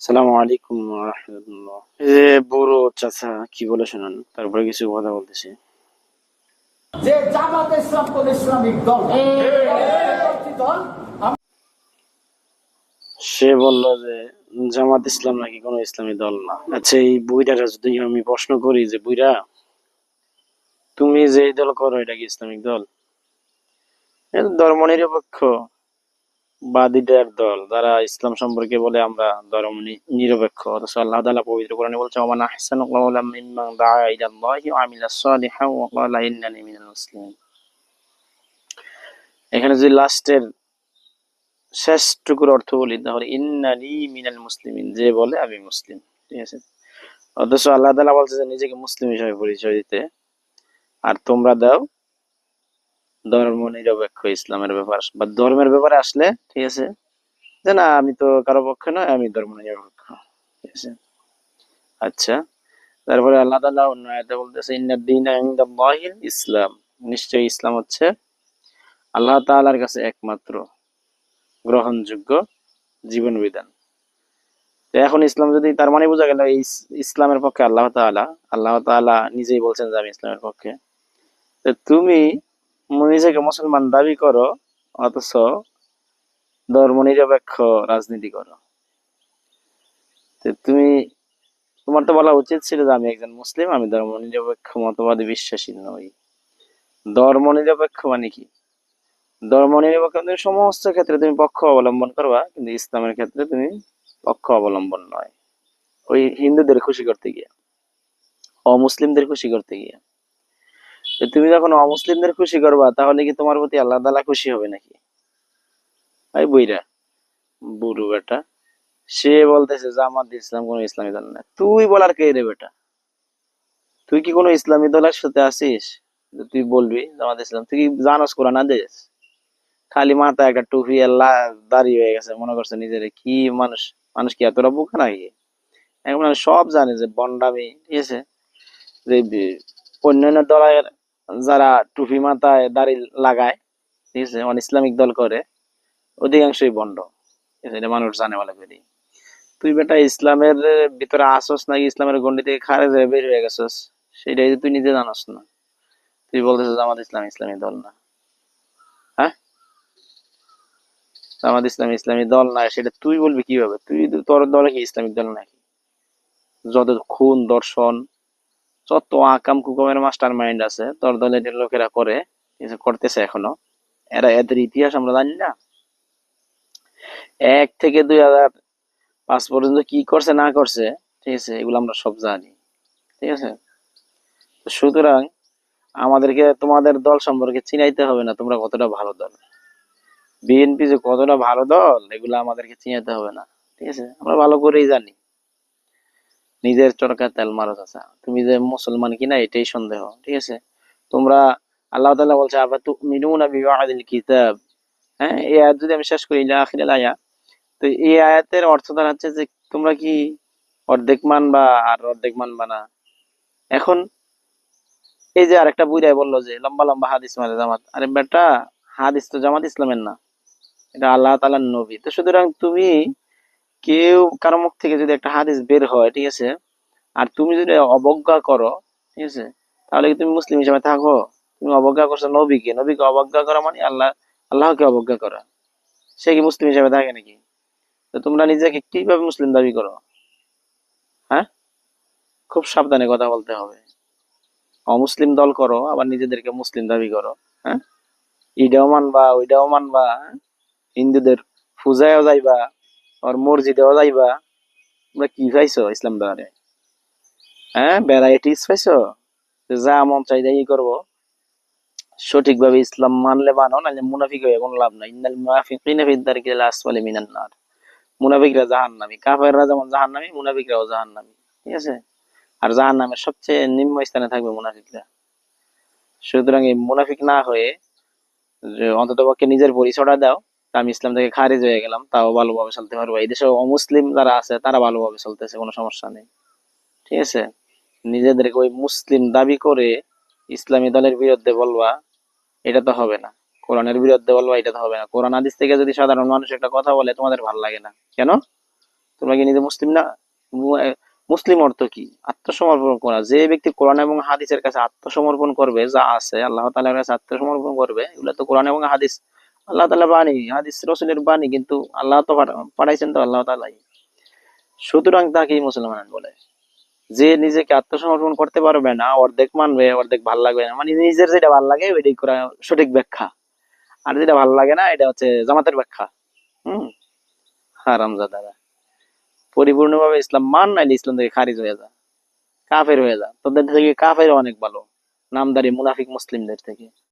সালামু আলাইকুম রাহমাতুল্লাহ। এই যে বুড়ো চাচা কি বলে শোনান, তারপরে কিছু কথা বলতেছি। যে জামাত ইসলাম কোন ইসলামিক দল না। দল সে বলল যে জামাত ইসলাম নাকি কোনো ইসলামী দল না। আচ্ছা, এই বুইড়াটা যদি আমি প্রশ্ন করি যে বুইড়া, তুমি যে এই দল করো এটা কি ইসলামিক দল? এটা ধর্মনিরপেক্ষ বাদীদের দল, যারা ইসলাম সম্পর্কে বলে আমরা ধর্ম নিরপেক্ষ, অথচ আল্লাহ তাআলা পবিত্র কোরআনে বলছে ওমান আহসানু কাওলাম মিম্মান দাআ ইলাল্লাহি ওয়া আমিলা সালিহান ওয়া ক্বালা ইন্নানি মিনাল মুসলিমিন। এখানে যে লাস্টের শেষটুকুর অর্থ বলি তাহলে ইন্নানি মিনাল মুসলিমিন, যে বলে আমি মুসলিম, ঠিক আছে। অথচ আল্লাহ তাআলা বলছে যে নিজেকে মুসলিম হিসেবে পরিচয় দিতে, আর তোমরা দাও ধর্ম নিরপেক্ষ ইসলামের ব্যাপার বা ধর্মের ব্যাপারে আসলে, ঠিক আছে, যে না আমি তো কারো পক্ষে নয়, আমি ধর্ম নিরপেক্ষ, ঠিক আছে। আচ্ছা, তারপরে আল্লাহ তাআলা অন্য আয়াতে বলতেছে ইন্নাদ দীনা ইনদাল্লাহিল ইসলাম, নিশ্চয়ই ইসলাম হচ্ছে আল্লাহ তাআলার কাছে একমাত্র গ্রহণযোগ্য জীবন বিধান। তো এখন ইসলাম যদি, তার মানে বোঝা গেল এই ইসলামের পক্ষে আল্লাহ তাআলা নিজেই বলছেন যে আমি ইসলামের পক্ষে। তো তুমি নিজেকে মুসলমান দাবি করো, অথচ ধর্মনিরপেক্ষ রাজনীতি করো। তো তোমার তো বলা উচিত ছিল যে আমি একজন মুসলিম, আমি ধর্মনিরপেক্ষ মতবাদে বিশ্বাসী নই। ধর্মনিরপেক্ষ মানে কি? ধর্মনিরপেক্ষ তুমি সমস্ত ক্ষেত্রে তুমি পক্ষ অবলম্বন করবা, কিন্তু ইসলামের ক্ষেত্রে তুমি পক্ষ অবলম্বন নয়। ওই হিন্দুদের খুশি করতে গিয়ে, অমুসলিমদের খুশি করতে গিয়ে। তো তুমি যখন অমুসলিমদের খুশি করবা, তাহলে কি তোমার প্রতি আল্লাহ তাআলা খুশি হবে নাকি? ভাই বুইরা, বুড়ো বেটা, সে বলতেছে জামাত ইসলাম কোন ইসলামী দল না। তুই বলার কে রে বেটা? তুই কি কোনো ইসলামী দলের সাথে আছিস যে তুই বলবি জামাত ইসলাম? তুই কি জানোস কোরআন হাদিস? খালি মাথায় একটা টুপি আল্লাহ দাঁড়িয়ে হয়ে গেছে, মনে করছে নিজের কি মানুষ। মানুষ কি এতটা বোকা নাকি? এখন মানুষ সব জানে যে বন্ডামি, ঠিক আছে, যে অন্যান্য দলের যারা টুপি মাথায় দাড়ি লাগায়, ঠিক আছে, অন ইসলামিক দল করে, অধিকাংশই ভণ্ড, ঠিক আছে, এটা মানুষ জানে ভালো করে। তুই বেটা ইসলামের ভিতরে আসস নাকি ইসলামের গণ্ডি থেকে খারেজ হয়ে বের হয়ে গেছস, সেটাই তো তুই নিজে জানাস না। তুই বলতেছিস জামাত ইসলাম ইসলামী দল না। হ্যাঁ, জামাত ইসলাম ইসলামী দল না, সেটা তুই বলবি কিভাবে? তোর দলে কি ইসলামিক দল নাকি? যত খুন দর্শন, যত আকাম কুকামের মাস্টার মাইন্ড আছে তোর দলের লোকেরা করে, কিছু করতেছে এখনো। এদের ইতিহাস আমরা জানি না? 1 থেকে 2005 পর্যন্ত কি করছে না করছে, ঠিক আছে, এগুলো আমরা সব জানি, ঠিক আছে। তো সুতরাং আমাদেরকে তোমাদের দল সম্পর্কে চিনাইতে হবে না তোমরা কতটা ভালো দল। বিএনপি যে কতটা ভালো দল এগুলো আমাদেরকে চিনাইতে হবে না, ঠিক আছে, আমরা ভালো করেই জানি। নিজের চরকায় তেল মারো চাচা, তুমি যে মুসলমান কিনা এটাই সন্দেহ, ঠিক আছে। তোমরা, আল্লাহ তাআলা বলছে আবা তুমিনুনা বিবাদিল কিতাব। হ্যাঁ, এই আয়াত যদি আমি শেষ করি ইলা আখিরাল আয়া, তো এই আয়াতের অর্থ দাঁড়াচ্ছে যে তোমরা কি অর্ধেক মানবা আর অর্ধেক মানবা না। এখন এই যে আরেকটা বুইড়াই বললো যে লম্বা লম্বা হাদিস মানে জামাত, আরে বেটা, হাদিস তো জামাত ইসলামের না, এটা আল্লাহ তাআলার নবী। তো সুতরাং তুমি, কেউ কারো মুখ থেকে যদি একটা হাদিস বের হয়, ঠিক আছে, আর তুমি যদি অবজ্ঞা করো, ঠিক আছে, তাহলে কি তুমি মুসলিম হিসেবে থাকো? তুমি অবজ্ঞা করছো নবীকে, নবীকে অবজ্ঞা করা মানে আল্লাহকে অবজ্ঞা করা। সে কি মুসলিম হিসেবে থাকে নাকি? তো তোমরা নিজেকে কিভাবে মুসলিম দাবি করো? হ্যাঁ, খুব সাবধানে কথা বলতে হবে। অমুসলিম দল করো আবার নিজেদেরকে মুসলিম দাবি করো। হ্যাঁ, ইটাও মানবা ওইটাও মানবা, হ্যাঁ? হিন্দুদের পূজায়ও যাইবা, আর মসজিদেও যাইবা। তোমরা কি পাইছো ইসলাম দ্বারে? হ্যাঁ, ভ্যারাইটিস পাইছো? যা মন চাই তাই করবো। সঠিকভাবে ইসলাম মানলে মানো, নাহলে মুনাফিক হয়ে কোনো লাভ নাই। ইন্নাল মুনাফিকিনা ফি দারকিল আসফালি মিনান নার। মুনাফিকরা জাহান্নামী, কাফেররা যেমন জাহান্নামী, মুনাফিকরাও জাহান্নামী, ঠিক আছে। আর জাহান্নামের সবচেয়ে নিম্ন স্থানে থাকবে মুনাফিকরা। সুতরাং এই মুনাফিক না হয়ে যে অন্ততপক্ষে নিজের পরিচয়টা দাও, তা আমি ইসলাম থেকে খারিজ হয়ে গেলাম, তাও ভালোভাবে চলতে পারবো। এই দেশে অমুসলিম যারা আছে তারা ভালোভাবে চলতেছে, কোনো সমস্যা নেই, ঠিক আছে। নিজেদেরকে ওই মুসলিম দাবি করে ইসলামী দলের বিরুদ্ধে বলবা, এটা তো হবে না। কোরআনের বিরুদ্ধে বলবা, এটা তো হবে না। কোরআন হাদিস থেকে যদি সাধারণ মানুষ একটা কথা বলে তোমাদের ভালো লাগে না কেন? তোমরা কি নিজে মুসলিম না? মুসলিম অর্থ কি? আত্মসমর্পণ করা। যে ব্যক্তি কোরআন এবং হাদিসের কাছে আত্মসমর্পণ করবে, যা আছে আল্লাহ তাআলার কাছে আত্মসমর্পণ করবে, এগুলো তো কোরআন এবং হাদিস, আল্লাহ তাআলা বাণী, হাদিস রাসূলের বাণী, কিন্তু আল্লাহ তো পাঠাইছেন তো আল্লাহ তাআলাই। সুতরাং তাকেই মুসলমান বলে। যে নিজেকে আত্মসমর্পণ করতে পারবে না, অর্ধেক মানবে অর্ধেক ভাল লাগবে না, মানে নিজের যেটা ভাল লাগে ওইটাই করা সঠিক ব্যাখ্যা, আর যেটা ভাল লাগে না এটা হচ্ছে জামাতের ব্যাখ্যা। হম। হারামজাদারা, পরিপূর্ণভাবে ইসলাম মান, নাইলে ইসলাম থেকে খারিজ হয়ে যা, কাফের হয়ে যা। তোদের থেকে কাফের অনেক ভালো, নামদারি মুনাফিক মুসলিমদের থেকে।